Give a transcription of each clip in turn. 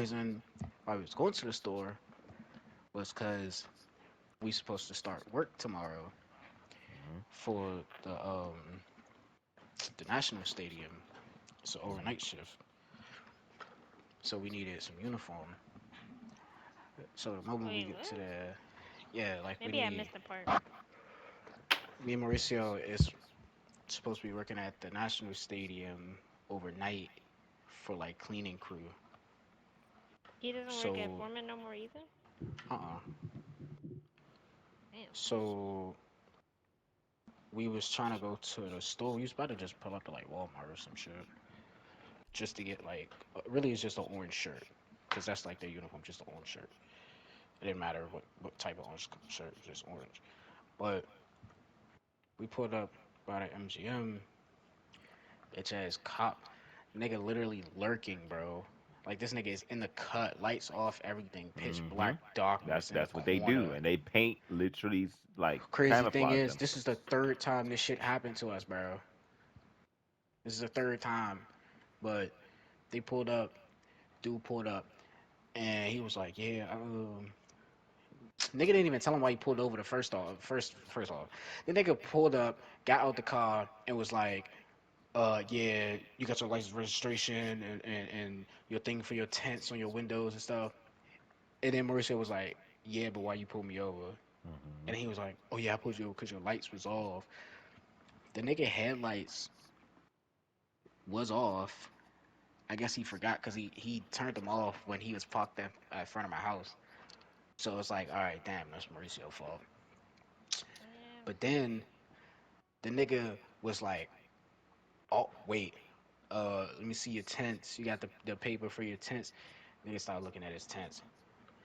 reason why we was going to the store was because we supposed to start work tomorrow Mhm. for the national stadium. It's an Mhm. overnight shift, so we needed some uniform. So the moment we Wait, get to what? yeah, like we Maybe I need. missed a part. Me and Mauricio is supposed to be working at the national stadium overnight for like cleaning crew. He doesn't work at So, Foreman no more either? uh-uh. Damn. So we was trying to go to the store. We was about to just pull up to like Walmart or some shit, just to get like really it's just an orange shirt, cause that's like their uniform, just an orange shirt. It didn't matter what type of orange shirt, just orange. But we pulled up by the MGM. Bitch ass cop, nigga, literally lurking, bro. Like this nigga is in the cut, lights off, everything, pitch black Mhm. That's darkness in the that's what they do, corner. and they paint literally like Crazy thing camouflage is, them. this is the third time this shit happened to us, bro. This is the third time. But they pulled up, dude pulled up, and he was like, "Yeah, nigga didn't even tell him why he pulled over the first off. The nigga pulled up, got out the car, and was like, yeah, you got your license registration and your thing for your tents on your windows and stuff." And then Mauricio was like, "Yeah, but why you pulled me over?" Mhm. And he was like, "Oh yeah, I pulled you over because your lights was off." The nigga headlights was off. I guess he forgot because he turned them off when he was parked at front of my house. So it's like, all right, damn, that's Mauricio's fault. Damn. But then the nigga was like, "Oh wait, let me see your tents. You got the paper for your tents." Nigga started looking at his tents.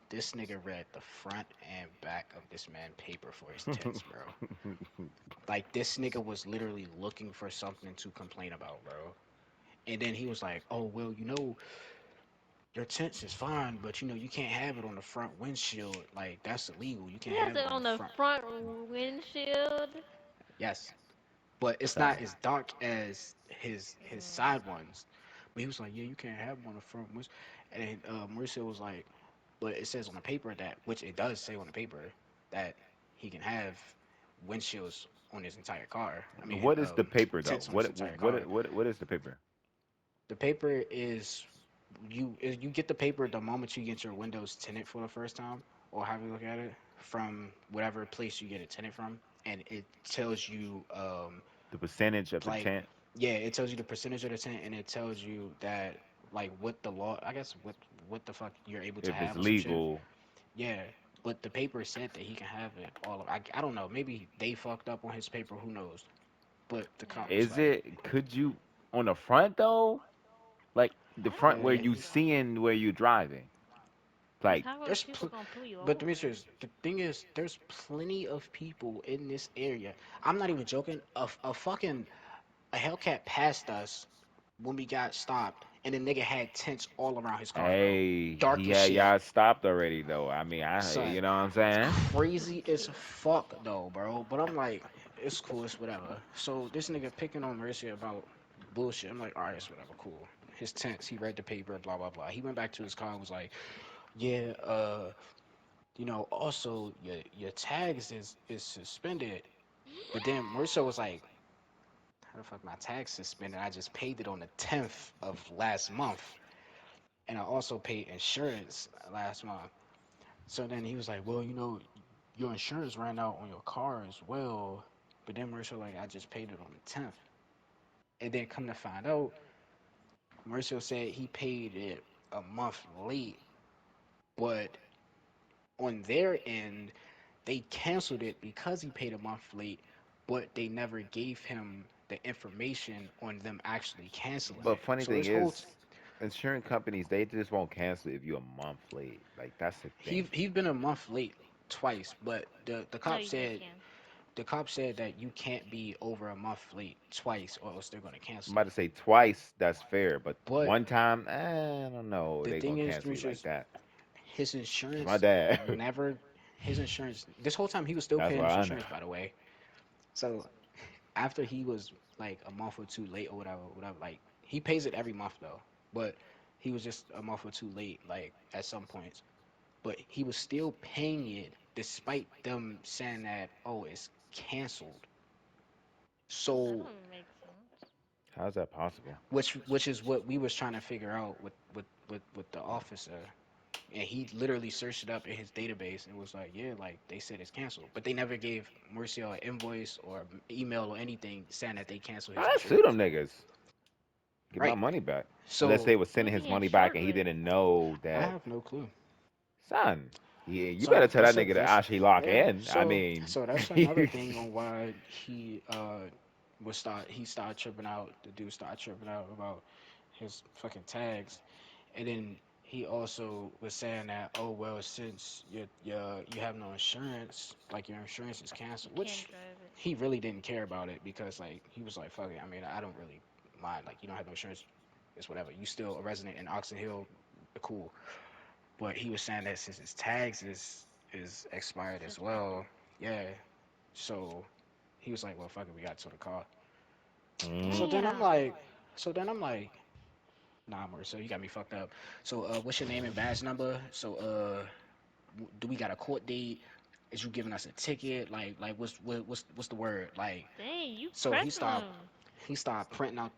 This nigga read the front and back of this man paper for his tents, bro. Like this nigga was literally looking for something to complain about, bro. And then he was like, "Oh well, your tents is fine, but you can't have it on the front windshield. Like that's illegal. You He can't has have it it on the on the front." front windshield. Yes, but it's not Sad. as dark as his Mm. side ones. But he was like, "Yeah, you can't have them on the front windshield." And then Mauricio was like, "But it says on the paper that, which it does say on the paper that he can have windshields on his entire car. I mean, What is the paper though? tints on his entire car." What is the paper? The paper is you get the paper the moment you get your windows tinted for the first time, or have you look at it from whatever place you get it tinted from, and it tells you The percentage of the like tent. yeah, it tells you the percentage of the tint, and it tells you that like what the law, I guess what the fuck you're able to If it's have or some shit. legal, Yeah, but the paper said that he can have it all of. I don't know. Maybe they fucked up on his paper. Who knows? But the cop was is like, it? Could you on the front though? Like the I don't front yeah, where think you so. seeing where you driving. Cause Like how are there's people gonna pull you but the over? issue is the thing is there's plenty of people in this area. I'm not even joking. A fucking a Hellcat passed us when we got stopped, and the nigga had tents all around his car, bro. hey, Dark he as had shit. y'all stopped already though. I mean, Son, you know what I'm saying? crazy as fuck though, bro. But I'm like, it's cool, it's whatever. So this nigga picking on Mauricio about bullshit. I'm like, all right, it's whatever, cool. His tents, he read the paper, blah blah blah. He went back to his car and was like, yeah, also your tags is suspended. But then Mauricio was like, how the fuck my tags suspended? I just paid it on the 10th of last month, and I also paid insurance last month. So then he was like, well, your insurance ran out on your car as well. But then Mauricio like, I just paid it on the 10th. And then come to find out, Mauricio said he paid it a month late, but on their end, they canceled it because he paid a month late, but they never gave him the information on them actually canceling But it. funny So thing this whole is, insurance companies they just won't cancel if you're a month late. Like that's the thing. he's been a month late twice, but No, they can. the cop said that you can't be over a month late twice or else they're gonna I'm cancel about to it. say twice, that's fair, but But one time, I don't know. the They thing gonna is, cancel you like Demetrius, that. his Cause my insurance dad. never his insurance this whole time he was still That's paying why his I know. insurance, by the way. So after he was like a month or two late or whatever, like he pays it every month though. But He was just a month or two late, like at some points, but he was still paying it despite them saying that, oh, it's canceled. That So, don't make sense. How's that possible? which is what we was trying to figure out with the officer, and he literally searched it up in his database and was like, yeah, like they said it's canceled, but they never gave Mauricio an invoice or email or anything saying that they canceled his I sue them insurance. niggas. Get my Right. money back. Unless So they was sending Who his he money back insured and he with? didn't know I that. have no clue. Son, yeah, you better So tell that so nigga to this actually lock yeah in. I mean, so that's another thing on why he started tripping out. The dude started tripping out about his fucking tags, and then he also was saying that, oh well, since you have no insurance, like your insurance is You canceled, can't which drive it. he really didn't care about it because like he was like, fuck it. I mean, I don't really mind. Like you don't have no insurance, it's whatever. You still a resident in Oxon Hill, cool. But he was saying that since his tags is expired as well, Suspended. yeah. So he was like, well, fuck it, we got to the car. So mm, then I'm Damn. like, so then I'm like, nah, Marissa, you got me fucked up. So what's your name and badge number? So do we got a court date? Is you giving us a ticket? Like what's the word? Like Dang, you so pressing him. he started printing out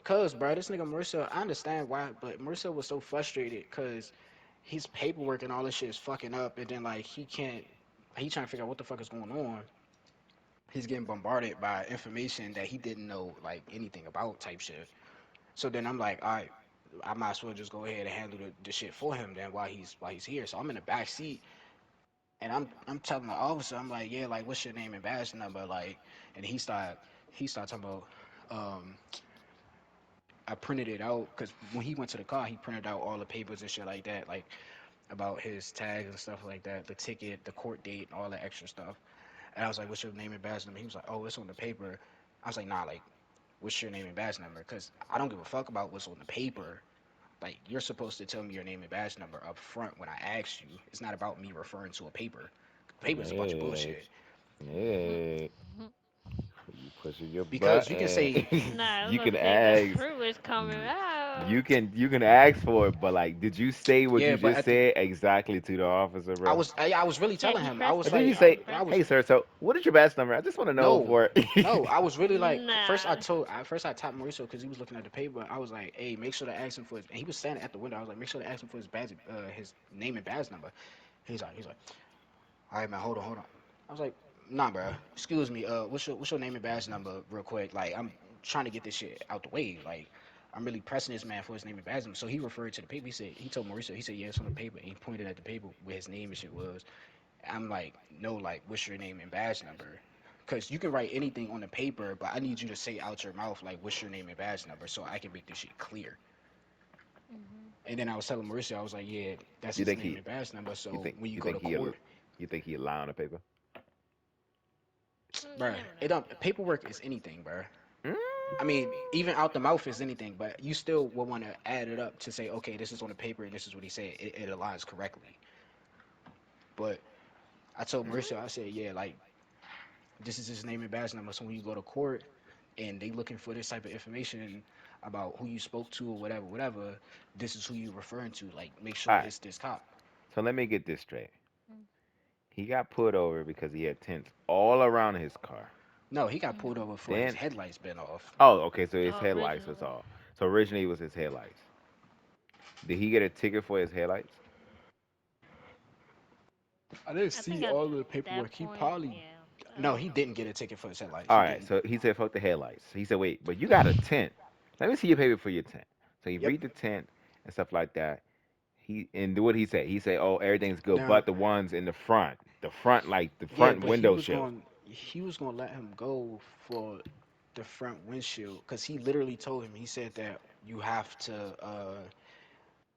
cause bro, this nigga Marissa, I understand why, but Marissa was so frustrated cause his paperwork and all this shit is fucking up, and then like he trying to figure out what the fuck is going on. He's getting bombarded by information that he didn't know like anything about type shit. So then I'm like, all right, I might as well just go ahead and handle the shit for him then while he's here. So I'm in the back seat and I'm telling the officer, I'm like, yeah, like what's your name and badge number? Like, and he started talking about I printed it out because when he went to the car, he printed out all the papers and shit like that, like about his tags and stuff like that, the ticket, the court date, and all that extra stuff. And I was like, "What's your name and badge number?" He was like, "Oh, it's on the paper." I was like, "Nah, like, what's your name and badge number?" Because I don't give a fuck about what's on the paper. Like, you're supposed to tell me your name and badge number up front when I ask you. It's not about me referring to a paper. Paper's a bunch of hey, bullshit. hey, you pushing your Because you can button. say, Nah, I was You about can to say the ask. fruit is coming out. You can ask for it, but like, did you say what yeah, you but just said exactly to the officer, bro? I was He really said telling he him. I pressed was Or did it. you like, say, He I pressed was "Hey, it. sir, so what is your badge number? I just want to know no, for it." no. I was really like, Nah. first I tapped Mauricio because he was looking at the paper. I was like, hey, make sure to ask him for his. And he was standing at the window. I was like, make sure to ask him for his name and badge number. He's like, all right, man, hold on. I was like, nah, bro. Excuse me. What's your name and badge number, real quick? Like, I'm trying to get this shit out the way. Like, I'm really pressing this man for his name and badge number. So he referred to the paper. He told Mauricio. He said, yeah, it's on the paper. And he pointed at the paper where his name and shit was. I'm like, no, like, what's your name and badge number? Because you can write anything on the paper, but I need you to say out your mouth, like, what's your name and badge number so I can make this shit clear. Mhm. And then I was telling Mauricio, I was like, yeah, that's You his think name he? and badge number. So when you You go think to he? court, You think he lie on the paper? You bruh, never it know. don't, paperwork is anything, bruh. Mm. I mean, even out the mouth is anything, but you still will want to add it up to say, okay, this is on the paper and this is what he said. It aligns correctly. But I told Mauricio, I said, yeah, like, this is his name and badge number. So when you go to court and they looking for this type of information about who you spoke to or whatever, this is who you referring to. Like, make All sure right. it's this cop. So let me get this straight. Mm. He got pulled over because he had tents all around his car. No, he got pulled Mhm. over for his Then, headlights been off. oh, okay, so his headlights was Originally, off. So originally it was his headlights. Did he get a ticket for his headlights? I didn't I see think at all of the that paperwork. He point, probably yeah. no, he didn't get a ticket for his headlights. All He right, didn't. so he said, fuck the headlights. He said, wait, but you got a tent. Let me see your paper for your tent. So he Yep. read the tent and stuff like that. And what he say? He say, oh, everything's good, Now, but the ones in the front, like the yeah, front but window shield. he was going to let him go for the front windshield because he literally told him. He said that you have to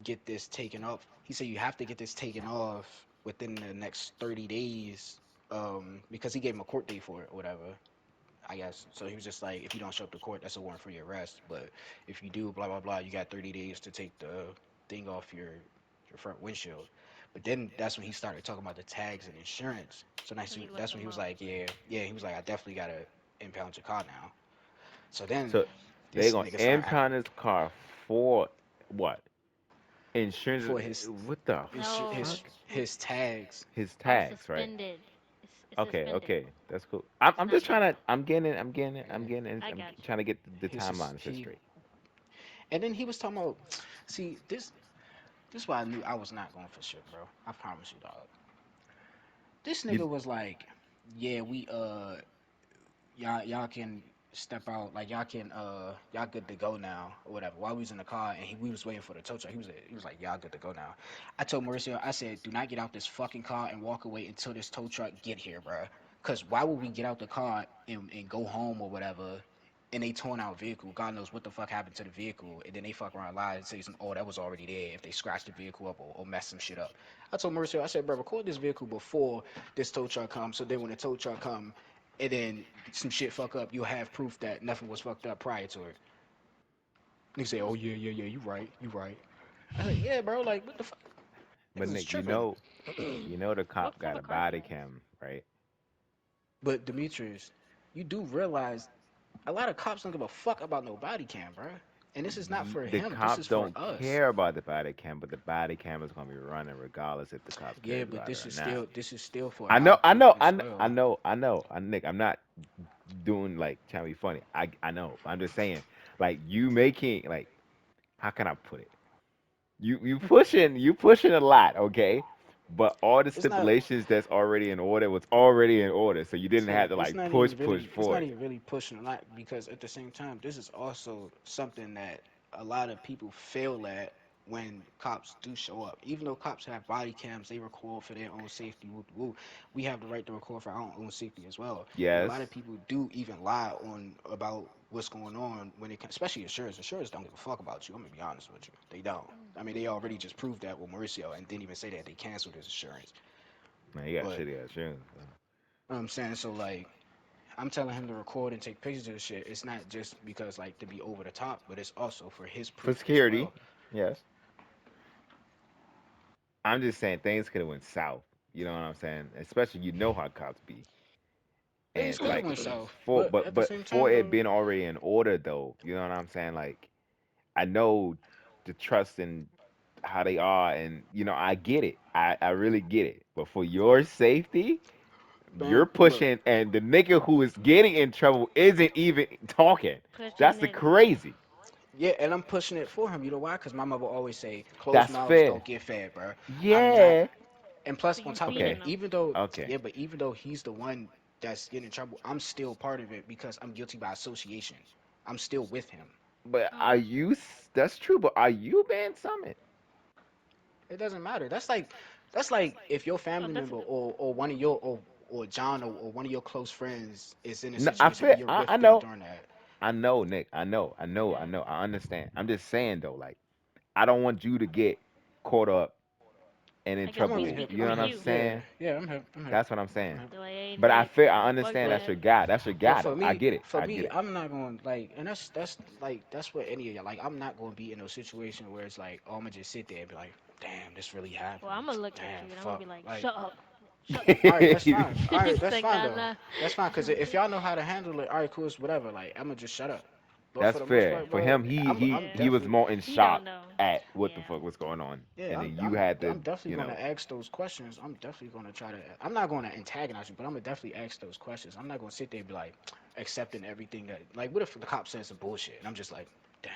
get this taken off. He said you have to get this taken off within the next 30 days because he gave him a court date for it or whatever. I guess so. He was just like, if you don't show up to court, that's a warrant for your arrest. But if you do, blah blah blah, you got 30 days to take the thing off your front windshield. But then that's when he started talking about the tags and insurance. So So he looked that's when he them was up. like, yeah. He was like, I definitely gotta impound your car now. So then So they this gonna nigga start acting. impound his car for what? Insurance. for his What the his No, his, fuck? we his tags. His are tags, right? suspended. It's Okay, suspended. okay, that's cool. I'm, It's I'm not just due. trying to. I'm getting it. I'm getting it. I'm Yeah, getting it. I I'm got you. trying to get the his timeline set he straight. and then he was talking about. See this is why I knew I was not going for shit, bro. I promise you, dog. This You, nigga was like, yeah, y'all can step out, like y'all good to go now or whatever. While we was in the car and we was waiting for the tow truck, he was like, y'all good to go now. I told Mauricio, I said, do not get out this fucking car and walk away until this tow truck get here, bro. Cause why would we get out the car and go home or whatever? And they torn out vehicle. God knows what the fuck happened to the vehicle. And then they fuck around lie and say some, oh, that was already there if they scratched the vehicle up or mess some shit up. I told Mauricio, I said, bro, record this vehicle before this tow truck comes. So then when the tow truck come, and then some shit fuck up, you'll have proof that nothing was fucked up prior to it. They say, oh yeah, yeah, yeah, you right. I said, yeah, bro, like what the fuck? but Niggas is Nick, tripping. the What cop type got of a car body can? cam, right? But Demetrius, you do realize a lot of cops don't give a fuck about no body cam, bro. And this is not for The him. This cops is for don't us. care about the body cam, but the body cam is gonna be running regardless if the cops Yeah, cares but about it or not. this is still for I know, our I group know, I as know, I well. know, I know. Nick, I'm not doing like trying to be funny. I know. I'm just saying, like you making like how can I put it? You pushing a lot, okay? But all the It's not. stipulations that's already in order was already in order, so you didn't have So to like push it's for not it. even really pushing a lot because at the same time, this is also something that a lot of people fail at when cops do show up. Even though cops have body cams, they record for their own safety. Woo, woo. We have the right to record for our own safety as well. And a lot Yes, of people do even lie on about what's going on when it comes, especially insurers. Insurers don't give a fuck about you. I'm gonna be honest with you. They don't. I mean, they They already don't. just proved that with Mauricio and didn't even say that they canceled his insurance. man, you got But shitty ass shoes. So. I'm saying so like I'm telling him to record and take pictures of the shit. It's not just because like to be over the top, but it's also for his For proof as security, well. yes. I'm just saying things could have went south. You know what I'm saying? Especially you know how cops be. And Things could have like went south, for but but at the but same for time it though, being already in order though, you know what I'm saying? Like I know the trust and how they are and I get it. I really get it. But for your safety, you're man, look, pushing and the nigga who is getting in trouble isn't even talking. That's Pushing the it. crazy. yeah, and I'm pushing it for him. You know why? Because my mother always say, "Closed That's mouths fair. don't get fed, bro." I'm not, Yeah. and So plus on you top of feeding that, Okay. them. even though Okay. yeah, but even though he's the one that's getting in trouble, I'm still part of it because I'm guilty by association. I'm still with him. But are Oh. you that's true, but are you being summoned? It doesn't matter. That's like if your Oh, family that's a member good. or one of your or John or one of your close friends is in a No, I situation feel and you're I with them know. during that. I know, Nick. I Yeah. know. I understand. I'm just saying though, like I don't want you to get caught up and in I guess I'm we over trouble. here. speaking You know for I'm what I'm hip. you. Yeah, saying? yeah. I'm hip. I'm hip. That's what I'm I'm saying. hip. They're like, hey, But Nick, I fuck understand that's that. your guy. That's your But guy though. I get it. for I get me, it. I'm not going like, and that's like that's what any of y'all like. I'm not going to be in a situation where it's like, oh, I'm gonna just sit there and be like, damn, this really Well, happened. I'm gonna look at Damn, you and I'm gonna fuck. be like, Like, shut up. Shut all right, that's up. fine. All right, that's It's like, fine nah, though. nah. That's fine because if y'all know how to handle it, all right, cool, it's whatever. Like, I'm gonna just shut up. But for That's the most fair. part, For bro, him, he he I'm Yeah. he was definitely more in He don't shock know. at what the Yeah. fuck was going on, yeah, and then you had to, I'm definitely you gonna know, ask those questions. I'm definitely gonna try to. I'm not gonna antagonize you, but I'm gonna definitely ask those questions. I'm not gonna sit there and be like accepting everything that. Like, what if the cop says some bullshit and I'm just like, damn,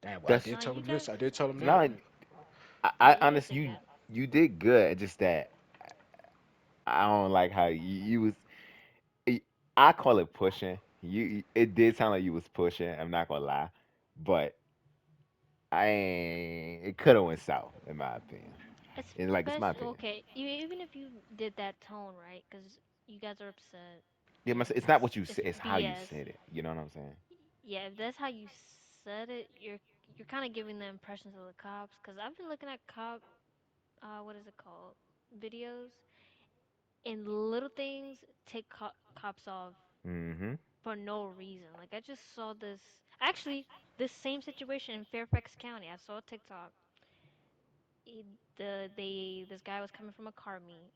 damn. Well, I that's did No, tell you him guys. this. I did tell him not. that. Like, Like, I You guys honestly, did good. you did good. It's just that I don't like how you was. I I call it pushing. It did sound like you was pushing. I'm not gonna lie, but I ain't. It could have went south, in my opinion. And like it's my Especially opinion. okay, even if you did that tone right, because you guys are upset Yeah, and it's not what you it's said. It's how you BS. said it. You know what I'm saying? Yeah, if that's how you said it, you're kind of giving the impressions of the cops. Because I've been looking at cop, what is it called, videos, and little things take cops off Mm-hmm. for no reason. Like I just saw this, actually, this same situation in Fairfax County. I saw a TikTok. He, this guy was coming from a car meet.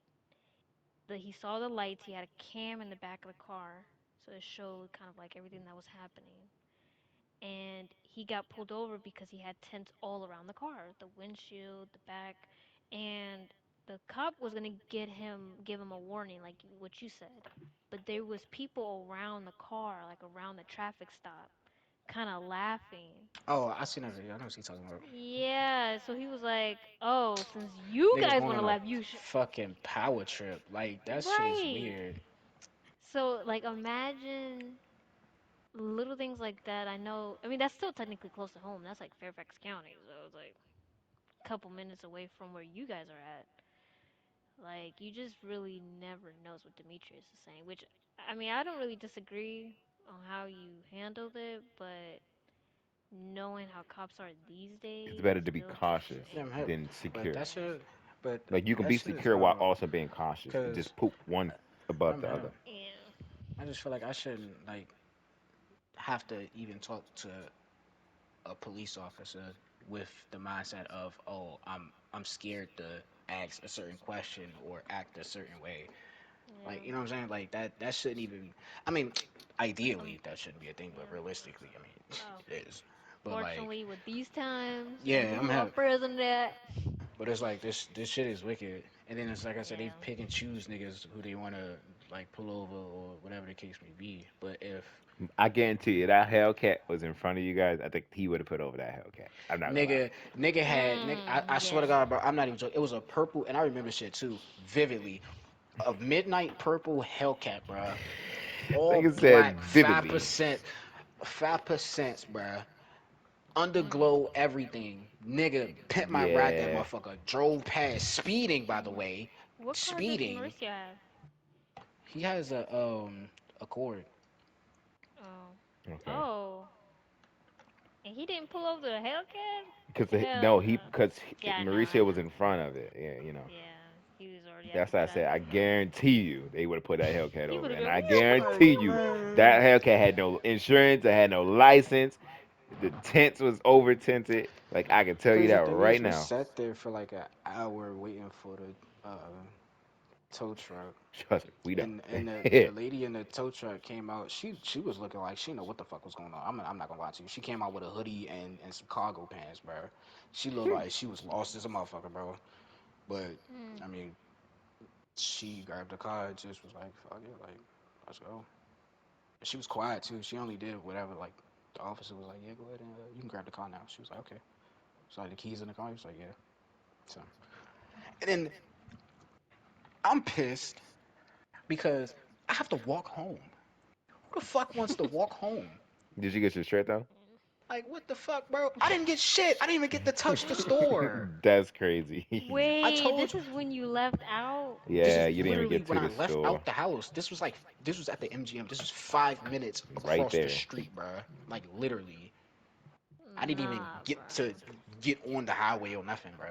He saw the lights. He had a cam in the back of the car, so it showed kind of like everything that was happening. And he got pulled over because he had tents all around the car, the windshield, the back, and the cop was gonna give him a warning, like what you said. But there was people around the car, like around the traffic stop, kind of laughing. Oh, I seen that video. I know what you're talking about. Yeah, so he was like, "Oh, since you Niggas guys going want to on a laugh, you should." fucking power trip. Like that shit is Right. weird. So like imagine little things like that. I know. I mean, that's still technically close to home. That's like Fairfax County, so it's like a couple minutes away from where you guys are at. Like you just really never knows what Demetrius is saying. Which I mean, I don't really disagree on how you handled it, but knowing how cops are these It's days, better to be they'll just cautious Yeah, say, man, than but secure. that shit, but Like you can that be shit is secure while also being cautious. It cause just poop one I above don't the know. other. yeah, I just feel like I shouldn't like have to even talk to a police officer with the mindset of, oh, I'm scared to ask a certain question or act a certain way. Like, you know yeah. what I'm saying? Like that shouldn't even. I mean, Um, ideally that shouldn't be a thing, but yeah. realistically, I mean, Oh, it is. But like, fortunately, with these times and yeah, who I'm our having. president, But it's like this shit is wicked. And then it's like I said, they yeah. pick and choose niggas who they want to like pull over or whatever the case may be. But if I guarantee you that Hellcat was in front of you guys. I think he would have put over that Hellcat. I'm not gonna lie. nigga had I swear to Yeah. God, bro, I'm not even joking. It was a purple, and I remember shit too vividly. A midnight purple Hellcat, bro. All Nigga said black, vividly. 5%, bro. Underglow everything. Nigga pimp my ride that Yeah. motherfucker. Drove past speeding, by the What, way. what car does Speeding. Mauricio have? He has a cord. Oh. Okay. Oh. And he didn't pull over the Hellcat? Because no, Hell he no. because Yeah, no, I Mauricio was know. in front of it. Yeah, you know. Yeah, he was already at That's the why I said I traffic stop. guarantee you they would have put that Hellcat He over, would have and been I Like, guarantee you that man. Hellcat had no insurance, it had no license, the tents was over tinted. Like I can tell you Crazy that thing is, right we now. sat there for like an hour waiting for the tow truck. Trust me, we know. And the lady in the tow truck came out. She was looking like she know what the fuck was going on. I'm not gonna lie to you. She came out with a hoodie and some cargo pants, bro. She looked like she was lost as a motherfucker, bro. But Mm. I mean, she grabbed the car and just was like, fuck it, like let's go. She was quiet too. She only did whatever. Like the officer was like, yeah, go ahead and you can grab the car now. She was like, okay. So like the keys in the car. He was like, yeah. So and then I'm pissed because I have to walk home. Who the fuck wants to walk home? Did you get your shirt though? Like, what the fuck, bro? I didn't get shit. I didn't even get to touch the store. That's crazy. I Wait, told this you. is when you left out? This Yeah, is you didn't even literally get when to I the left store. out the house. This was at the MGM. This was 5 minutes Right across the there. street, bro. Like literally. I didn't even Nah, get to bro. get on the highway or nothing, bro.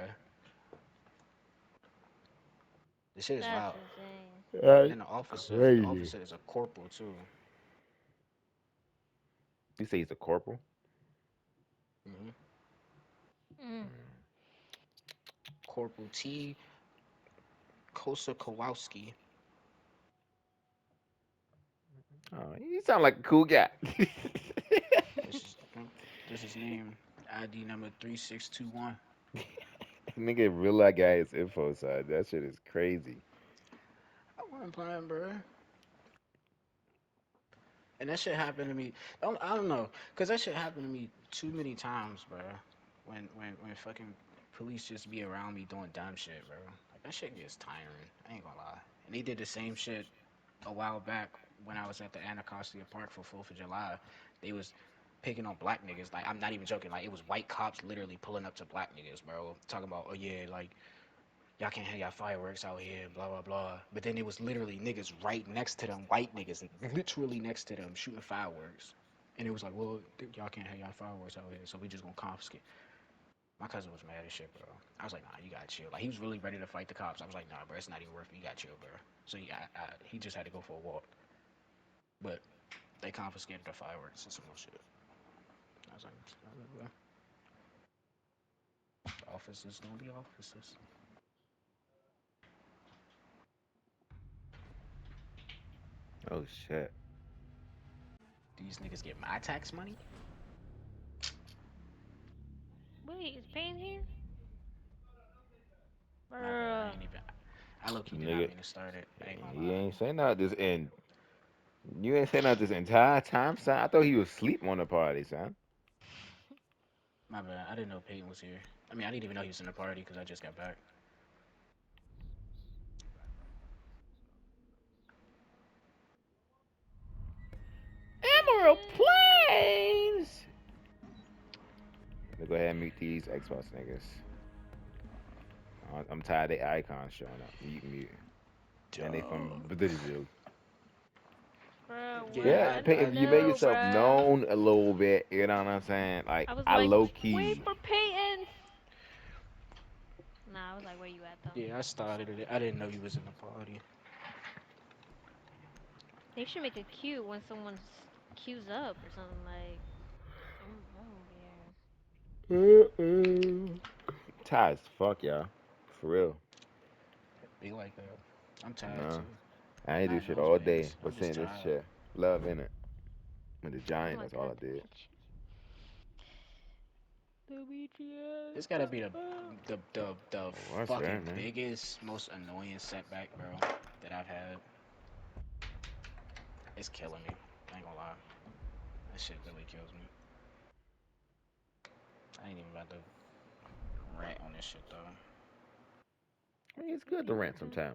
This shit is That's wild. insane. And That's then the crazy. officer is a corporal too. You say he's a corporal? hmm Mm. Corporal T. Kosa Kowalski. Oh, you sound like a cool guy. This is this is name ID number 3621. Nigga real guy his info side. That shit is crazy. I wasn't playing, bro. And that shit happened to me. I don't know, cause that shit happened to me too many times, bro. When fucking police just be around me doing dumb shit, bro. Like that shit gets tiring. I ain't gonna lie. And they did the same shit a while back when I was at the Anacostia Park for 4th of July. They was picking on black niggas. Like I'm not even joking. Like it was white cops literally pulling up to black niggas, bro. Talking about, oh yeah, like y'all can't have y'all fireworks out here, blah blah blah. But then it was literally niggas right next to them, white niggas, literally next to them shooting fireworks. And it was like, well, y'all can't have y'all fireworks out here, so we just gonna confiscate. My cousin was mad as shit, bro. I was like, nah, you gotta chill. Like he was really ready to fight the cops. I was like, nah, bro, it's not even worth it. You gotta chill, bro. So yeah, he just had to go for a walk. But they confiscated the fireworks and some more shit. I was like, well, officers gonna be officers. Oh shit. These niggas get my tax money. Wait, is Peyton here? My bad. I Bruh. ain't even. I low key did not Nigga, mean to start it. I ain't gonna he lie. ain't saying nothing this and you ain't saying nothing this entire time, son. I thought he was asleep on the party, son. My bad. I didn't know Peyton was here. I mean, I didn't even know he was in the party because I just got back. Emerald Plains. Let me go ahead and meet these Xbox niggas. I'm tired of the icons showing up. Mute, mute. And they from Duh. Brazil. Bruh, what? Yeah, Yeah, I Peyton, didn't you made know, yourself bruh. known a little bit. You know what I'm saying? Like I was I like, low wait key. for Peyton. Nah, I was like, where you at though? yeah. I started it. I didn't know you was in the party. They should make it cute when someone's queues up or something like. I'm gonna be here. Tired as fuck, y'all. For real. Be like that. I'm tired No, too. I ain't do Not in shit those all day ways. but I'm just sit in this tired. chair. Love in it. With the Oh giant, my that's all god, I the did. BG. The BGS. This gotta be the Oh, what's fucking that, man? biggest, most annoying setback, bro, that I've had. It's killing me. I ain't gonna lie. That shit really kills me. I ain't even about to rant on this shit though. I mean, it's good to rant sometime.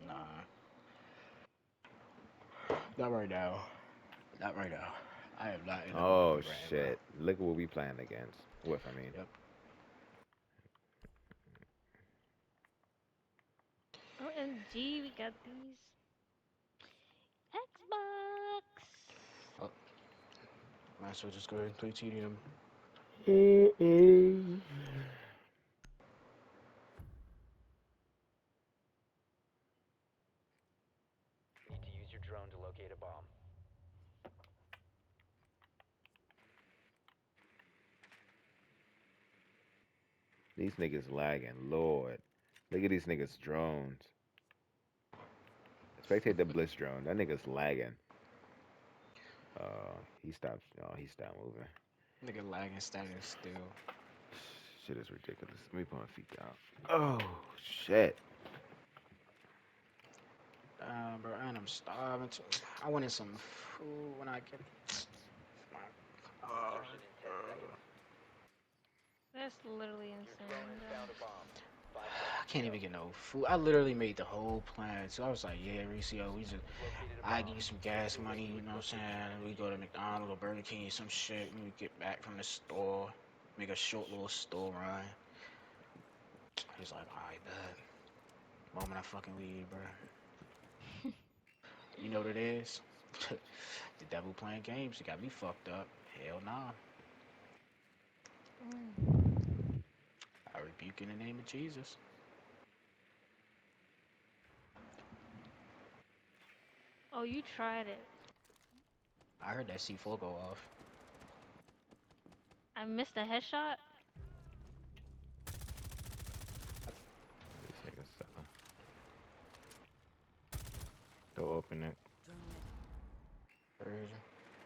Nah, not right now. Not right now. I am not in the mood to Oh be ranting, bro. shit! Look at what we playing against. With, I mean. Yep. OMG, we got these Xbox. Well, might as well just go ahead and play TDM. These niggas lagging, Lord. Look at these niggas drones. Spectate the Blitz drone. That nigga's lagging. He stopped. Oh, he stopped moving. Nigga lagging, standing still. Shit is ridiculous. Let me put my feet down. Oh shit. Bro, and I'm starving too. I wanted some food when I get my. Uh, That's literally insane, bro. I can't even get no food. I literally made the whole plan. So I was like, yeah, Reese, we just, I give you some gas money, you know what I'm saying? We go to McDonald's or Burger King, some shit, and we get back from the store, make a short little store run. He's like, alright, bet. Moment I fucking leave, bro. You know what it is? The devil playing games. He got me fucked up. Hell nah. Mm. I rebuke in the name of Jesus. Oh, you tried it. I heard that C4 go off. I missed a headshot. These niggas. Don't open it.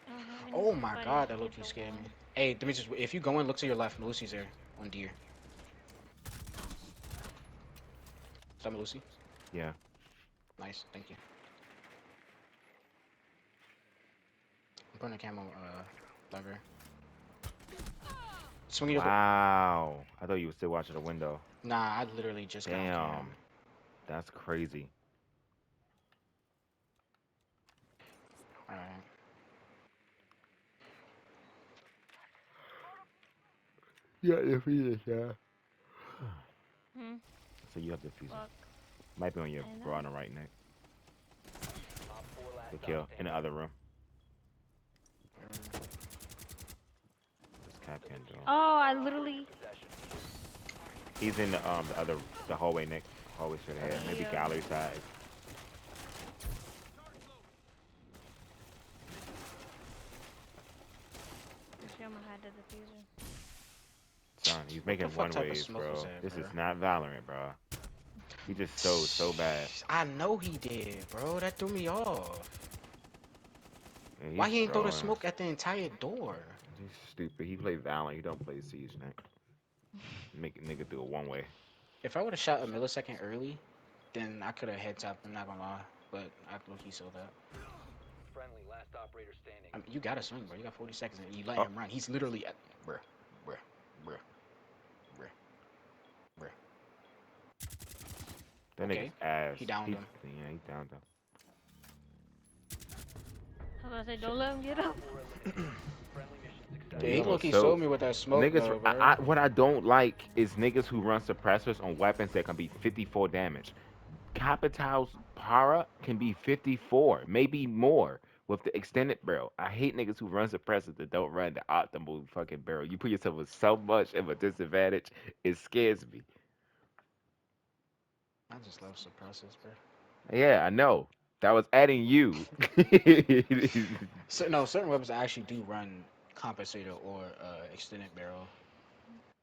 Oh no, we need Oh to my fight god, that with Loki the scared me. wall. Hey, let me just. If you go in, look to your left. Lucy's there on deer. Is that Lucy? Yeah. Nice, thank you. I'm putting a camo lever. Swing your. Wow. I thought you were still watching the window. Nah, I literally just got on cam. Damn. That's crazy. All right. Yeah, defeated, yeah. Hmm. So you have the fusion. Fuck. Might be on your I bra know. on the right neck. The kill in the other room. This cat can do. Oh, I literally. He's in the other the hallway, Nick. Hallway straight ahead. Maybe Yeah. gallery side. Actually, I'm gonna hide the diffuser. Son, he's What the making fuck one type of ways, smoke was bro. that, This bro? is not Valorant, bro. He just so bad. I know he did, bro. That threw me off. Yeah, Why he's he ain't throw the trolling. smoke at the entire door? He's stupid. He play Valorant. He don't play Siege, Nick. Make a nigga do it one way. If I would have shot a millisecond early, then I could have head tapped. I'm not gonna lie, but I low key saw that. I mean, you gotta swing, bro. You got 40 seconds, and you let Oh, him run. He's literally at, bruh, bruh, bruh, bruh, bruh. that nigga's Okay, ass. he downed He him. yeah, he down though. I was gonna say, don't let him get up. Yeah, Yeah, he he low almost key sold. sold me with that smoke Niggas, though, bro. what I don't like is niggas who run suppressors on weapons that can be 54 damage. Capital's para can be 54, maybe more with the extended barrel. I hate niggas who run suppressors that don't run the optimal fucking barrel. You put yourself with so much of a disadvantage, it scares me. I just love suppressors, bro. Yeah, I know. That was adding you. So no, certain weapons actually do run compensator or extended barrel,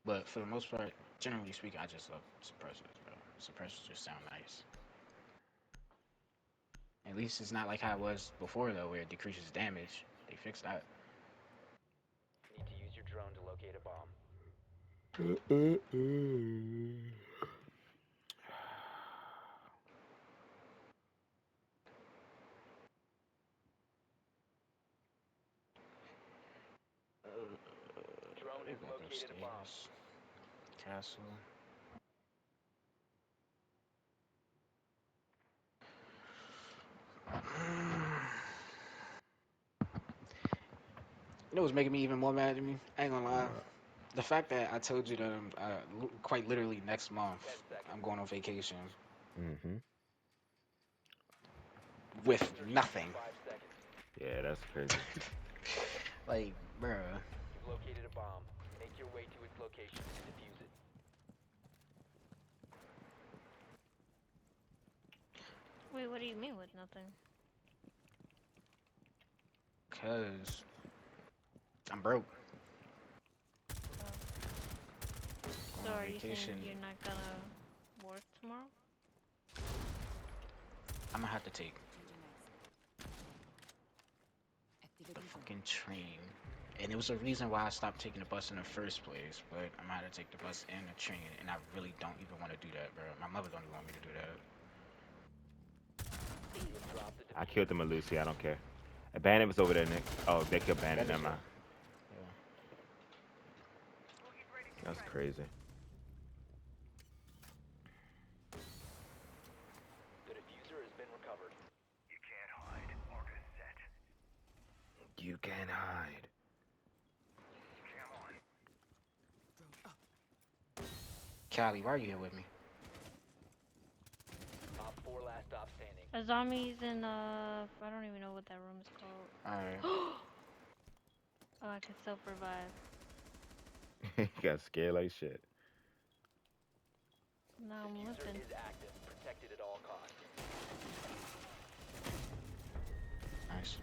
but for the most part, generally speaking, I just love suppressors, bro. Suppressors just sound nice. At least it's not like how it was before though, where it decreases damage. They fixed that. Let me back upstairs. Castle. You know what's making me even more mad at me? I ain't gonna lie. What? The fact that I told you that quite literally next month I'm going on vacation Mm-hmm. with nothing. Yeah, that's crazy. Like, bruh. Wait, what do you mean with nothing? Cause I'm broke. Oh, Going so on are you saying vacation. you're not gonna work tomorrow? I'm gonna have to take the fucking train. And it was a reason why I stopped taking the bus in the first place. But I'm gonna have to take the bus and the train, and I really don't even want to do that, bro. My mother don't even want me to do that. I killed them at Lucy. I don't care. A bandit was over there, Nick. Oh, they killed bandit. Bandit's Never there. mind. Yeah. That's crazy. You can't hide. Callie, why are you here with me? A zombie's in I don't even know what that room is called. Alright. Oh, I can self revive. He got scared like shit. Now I'm limping. Nice.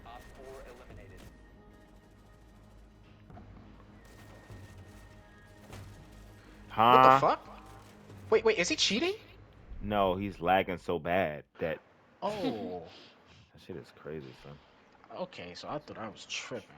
What the Huh? fuck? Wait, is he cheating? No, he's lagging so bad that Oh. that shit is crazy, son. Okay, so I thought I was tripping.